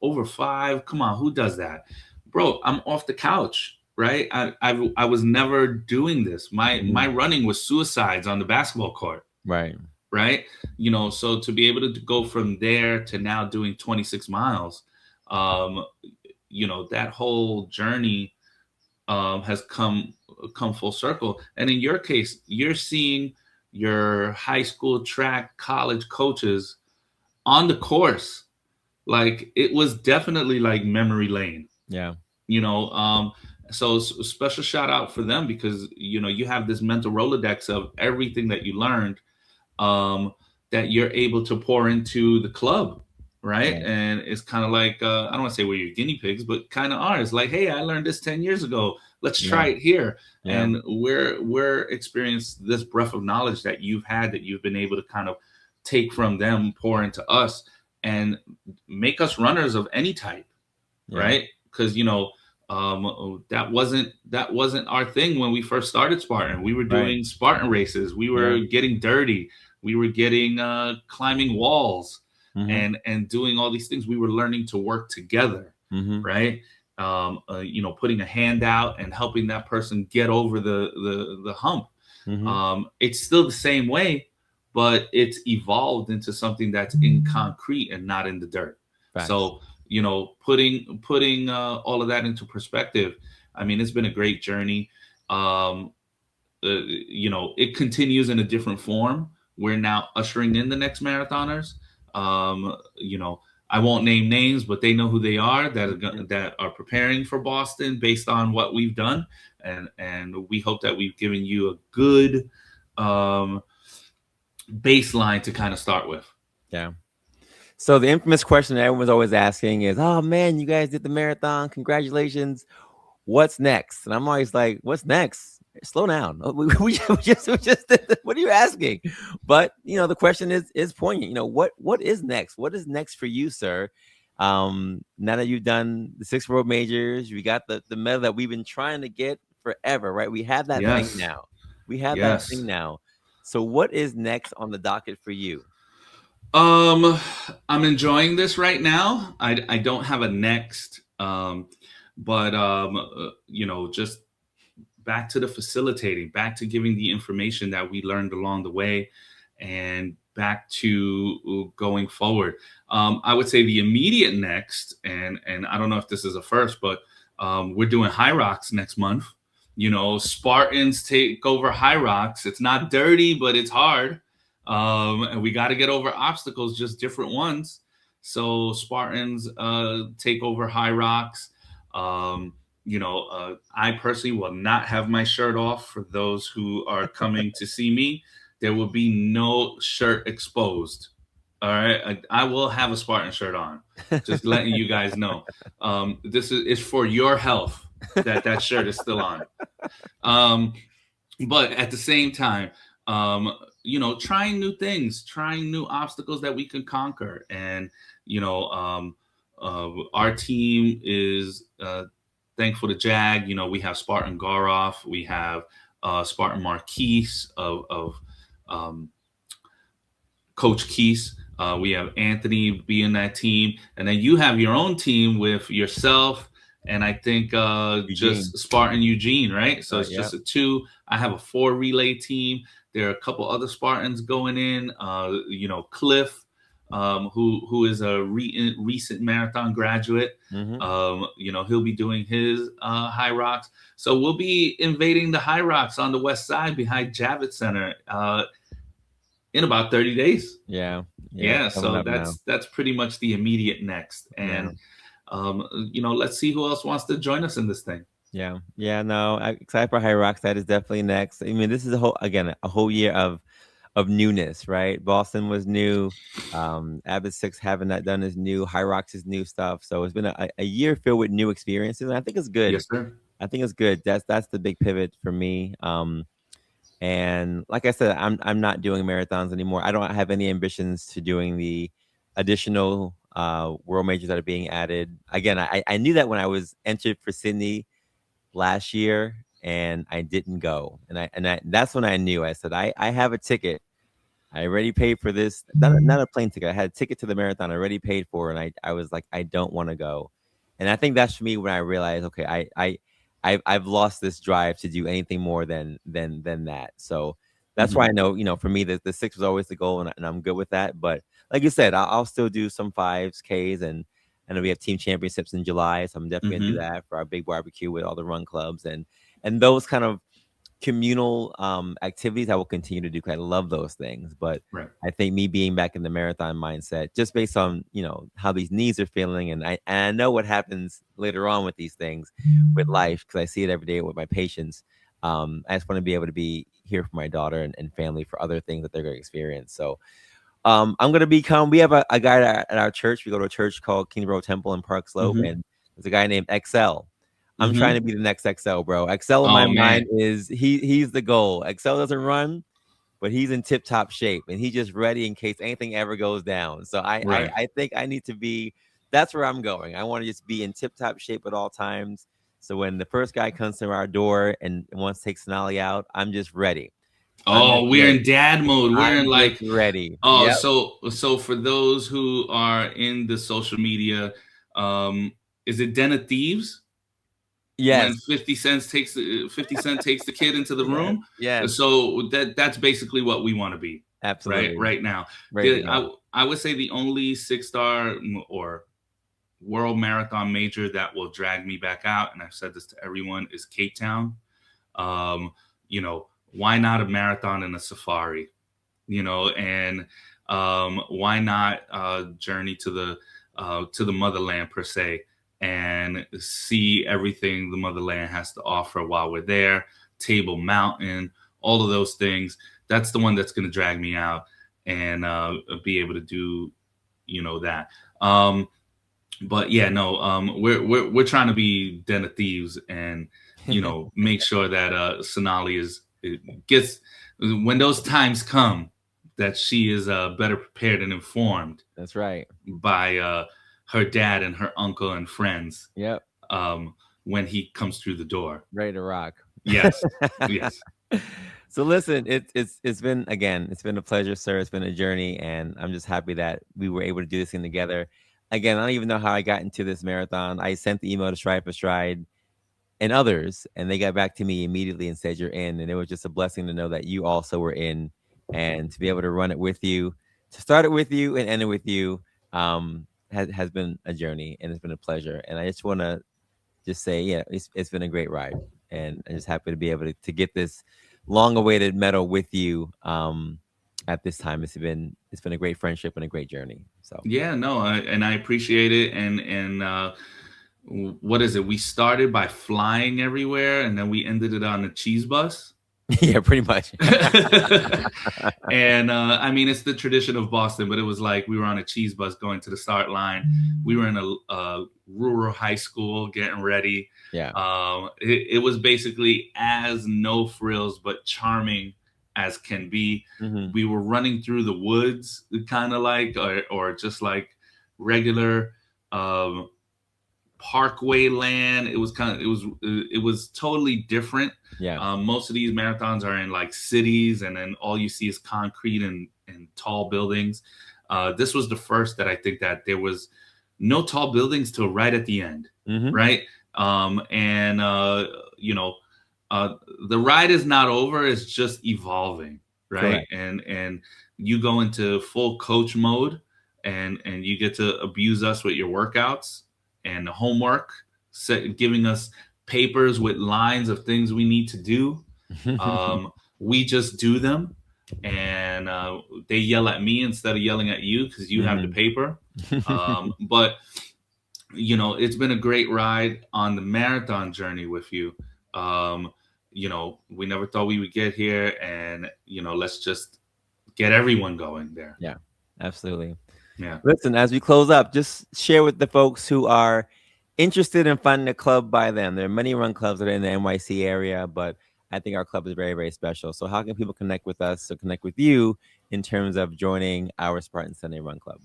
over 5, come on, who does that? Bro, I'm off the couch. Right, I was never doing this. My running was suicides on the basketball court. Right. Right, so to be able to go from there to now doing 26 miles, that whole journey has come full circle. And in your case, you're seeing your high school track, college coaches on the course. Like, it was definitely like memory lane. Yeah. So special shout out for them, because you have this mental Rolodex of everything that you learned, that you're able to pour into the club, right? Yeah. And it's kind of like, I don't want to say we're your guinea pigs, but kind of are. It's like, hey, I learned this 10 years ago. Let's try it here. Yeah. And we're experienced this breadth of knowledge that you've had, that you've been able to kind of take from them, pour into us, and make us runners of any type, right? Because that wasn't our thing when we first started Spartan. We were doing Spartan races. We were getting dirty. We were getting climbing walls, Mm-hmm. and doing all these things. We were learning to work together, Mm-hmm. right? Putting a hand out and helping that person get over the hump. Mm-hmm. It's still the same way, but it's evolved into something that's in concrete and not in the dirt. Facts. So, putting all of that into perspective, I mean, it's been a great journey. It continues in a different form. We're now ushering in the next marathoners. I won't name names, but they know who they are, that are preparing for Boston based on what we've done, and we hope that we've given you a good baseline to kind of start with. Yeah. So the infamous question that everyone's always asking is, "Oh man, you guys did the marathon! Congratulations! What's next?" And I'm always like, "What's next? Slow down. We just did what are you asking?" But the question is poignant. What is next? What is next for you, sir? Now that you've done the 6 world majors, we got the medal that we've been trying to get forever, right? We have that thing now. We have that thing now. So what is next on the docket for you? I'm enjoying this right now. I don't have a next, but just back to the facilitating, back to giving the information that we learned along the way, and back to going forward. I would say the immediate next, and I don't know if this is a first, but we're doing High Rocks next month. Spartans take over High Rocks. It's not dirty, but it's hard. And we got to get over obstacles, just different ones. So Spartans take over High Rocks. I personally will not have my shirt off for those who are coming to see me. There will be no shirt exposed. All right. I will have a Spartan shirt on. Just letting you guys know. This is for your health that shirt is still on. But at the same time, trying new things, trying new obstacles that we can conquer. And, our team is thankful to Jag. We have Spartan Garoff. We have Spartan Marquise of Coach Keese. We have Anthony be in that team. And then you have your own team with yourself and I think just Spartan Eugene, right? So it's just a 2. I have a 4 relay team. There are a couple other Spartans going in. Cliff, who is a recent marathon graduate. He'll be doing his High Rocks. So we'll be invading the High Rocks on the west side behind Javits Center in about 30 days. Yeah. So that's pretty much the immediate next. And let's see who else wants to join us in this thing. No, I'm excited for High Rocks. That is definitely next. I mean, this is a whole year of newness, right? Boston was new. Abbott 6 having that done is new. High Rocks is new stuff. So it's been a year filled with new experiences, and I think it's good. Yes, sir. I think it's good. That's the big pivot for me. And like I said, I'm not doing marathons anymore. I don't have any ambitions to doing the additional world majors that are being added. Again, I knew that when I was entered for Sydney last year, and I didn't go. And that's when I knew. I said, I have a ticket. I already paid for this. Not a plane ticket. I had a ticket to the marathon I already paid for, and I was like, I don't want to go. And I think that's for me when I realized, okay, I've lost this drive to do anything more than that. So that's why I know, for me, the 6 was always the goal, and I'm good with that. But like you said, I'll still do some 5s, Ks, and we have team championships in July. So I'm definitely gonna do that for our big barbecue with all the run clubs and those kind of communal activities I will continue to do because I love those things. But I think me being back in the marathon mindset, just based on, how these knees are feeling. And I know what happens later on with these things with life, because I see it every day with my patients. I just want to be able to be here for my daughter and family for other things that they're going to experience. So I'm going to we have a guy at our church. We go to a church called Kingborough Temple in Park Slope, and there's a guy named XL. I'm trying to be the next XL, bro. XL in my mind is he's the goal. XL doesn't run, but he's in tip top shape, and he's just ready in case anything ever goes down. So I think I need to be. That's where I'm going. I want to just be in tip top shape at all times. So when the first guy comes to our door and wants to take Sonali out, I'm just ready. We're in dad mode. We're in like ready. So for those who are in the social media, is it Den of Thieves? Yes. When 50 Cent takes the kid into the room. Yeah. So that's basically what we want to be. Absolutely. Right now. I would say the only 6-star or world marathon major that will drag me back out, and I've said this to everyone, is Cape Town. Why not a marathon and a safari? And why not journey to the motherland per se, and see everything the motherland has to offer while we're there. Table Mountain, all of those things. That's the one that's going to drag me out and be able to do, that. But yeah, no, we're trying to be Den of Thieves and, make sure that Sonali gets, when those times come, that she is better prepared and informed. That's right. By her dad and her uncle and friends. Yep. When he comes through the door, ready to rock. Yes. Yes. So listen, it's been a pleasure, sir. It's been a journey, and I'm just happy that we were able to do this thing together. Again, I don't even know how I got into this marathon. I sent the email to Stride for Stride, and others, and they got back to me immediately and said you're in, and it was just a blessing to know that you also were in, and to be able to run it with you, to start it with you and end it with you, has been a journey, and it's been a pleasure. And I just want to just say, yeah, it's been a great ride, and I'm just happy to be able to get this long-awaited medal with you. At this time, it's been a great friendship and a great journey. So Yeah, no, and I appreciate it. And what is it? We started by flying everywhere, and then we ended it on a cheese bus. yeah, pretty much. And I mean, it's the tradition of Boston, but it was like we were on a cheese bus going to the start line. We were in a rural high school getting ready. Yeah. It was basically as no frills but charming as can be. Mhm. We were running through the woods, kind of like, or just like regular parkway land. It was totally different. Yeah. Most of these marathons are in like cities, and then all you see is concrete and tall buildings. This was the first that I think that there was no tall buildings till right at the end, Mhm. right? And you know, the ride is not over; it's just evolving, right? Correct. And you go into full coach mode, and you get to abuse us with your workouts and homework, giving us papers with lines of things we need to do. We just do them, and they yell at me instead of yelling at you because you have the Mhm. paper. But it's been a great ride on the marathon journey with you. Um, we never thought we would get here, and let's just get everyone going there. Yeah, absolutely. Yeah. Listen, as we close up, just share with the folks who are interested in finding a club by them. There are many run clubs that are in the NYC area, but I think our club is very, very special. So how can people connect with us or connect with you in terms of joining our Spartan Sunday Run Club?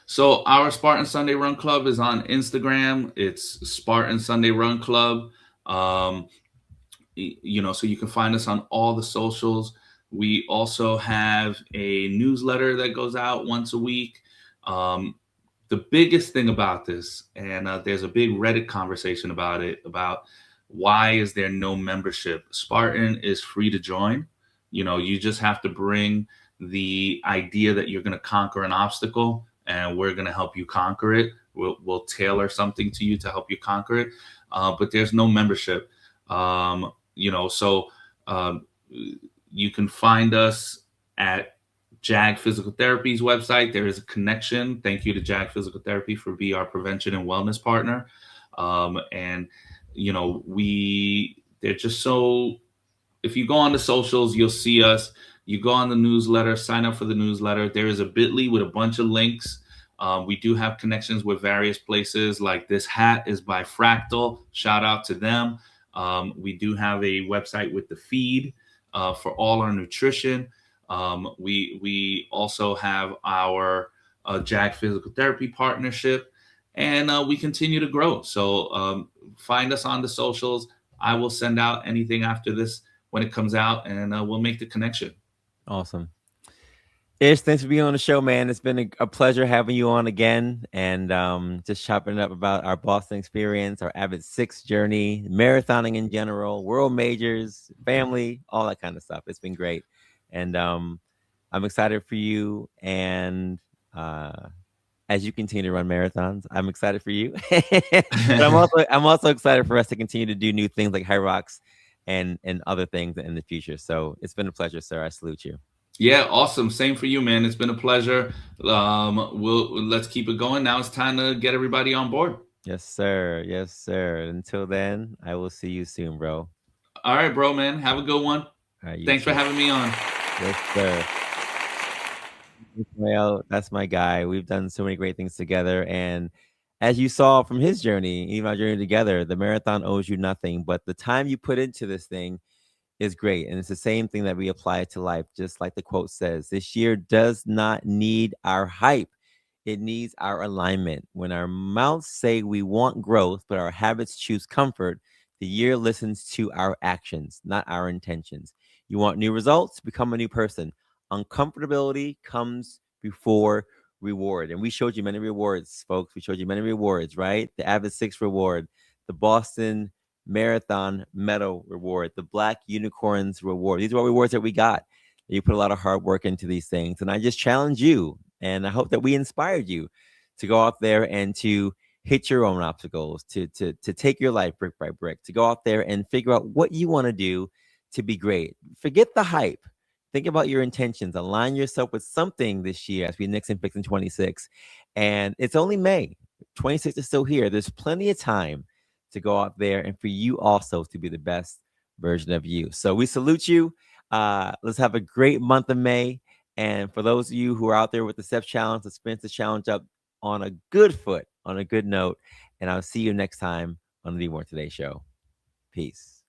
So our Spartan Sunday Run Club is on Instagram. It's Spartan Sunday Run Club. Um, so you can find us on all the socials. We also have a newsletter that goes out once a week. The biggest thing about this, and there's a big Reddit conversation about it, about why is there no membership? Spartan is free to join. You just have to bring the idea that you're going to conquer an obstacle, and we're going to help you conquer it. We'll tailor something to you to help you conquer it. But there's no membership. So you can find us at JAG Physical Therapy's website. There is a connection. Thank you to JAG Physical Therapy for being our prevention and wellness partner. And they're just so, if you go on the socials, you'll see us. You go on the newsletter, sign up for the newsletter. There is a bit.ly with a bunch of links. We do have connections with various places, like this hat is by Fractal. Shout out to them. We do have a website with the feed for all our nutrition. We also have our JAG Physical Therapy partnership, and we continue to grow. So find us on the socials. I will send out anything after this when it comes out, and we'll make the connection. Awesome. Ish, thanks for being on the show, man. It's been a pleasure having you on again, and just chopping it up about our Boston experience, our Avid 6 journey, marathoning in general, world majors, family, all that kind of stuff. It's been great. And I'm excited for you. And as you continue to run marathons, I'm excited for you. But I'm also excited for us to continue to do new things like High Rocks and other things in the future. So it's been a pleasure, sir. I salute you. Yeah, awesome. Same for you, man. It's been a pleasure. Let's keep it going. Now it's time to get everybody on board. Yes, sir. Yes, sir. Until then, I will see you soon, bro. All right, bro, man. Have a good one. All right, Thanks for having me on. Yes, sir. Ismael, that's my guy. We've done so many great things together. And as you saw from his journey, even our journey together, the marathon owes you nothing. But the time you put into this thing is great. And it's the same thing that we apply to life. Just like the quote says, this year does not need our hype. It needs our alignment. When our mouths say we want growth, but our habits choose comfort, the year listens to our actions, not our intentions. You want new results? Become a new person. Uncomfortability comes before reward. And we showed you many rewards, folks. We showed you many rewards, right? The Avid 6 reward, the Boston Marathon Medal Reward, the Black Unicorns Reward. These are all rewards that we got. You put a lot of hard work into these things. And I just challenge you, and I hope that we inspired you to go out there and to hit your own obstacles, to take your life brick by brick, to go out there and figure out what you want to do to be great. Forget the hype. Think about your intentions. Align yourself with something this year as we nix and fix in 26. And it's only May. 26 is still here. There's plenty of time to go out there and for you also to be the best version of you. So we salute you. Let's have a great month of May. And for those of you who are out there with the Step Challenge, let's finish the challenge up on a good foot, on a good note. And I'll see you next time on the Be More Today show. Peace.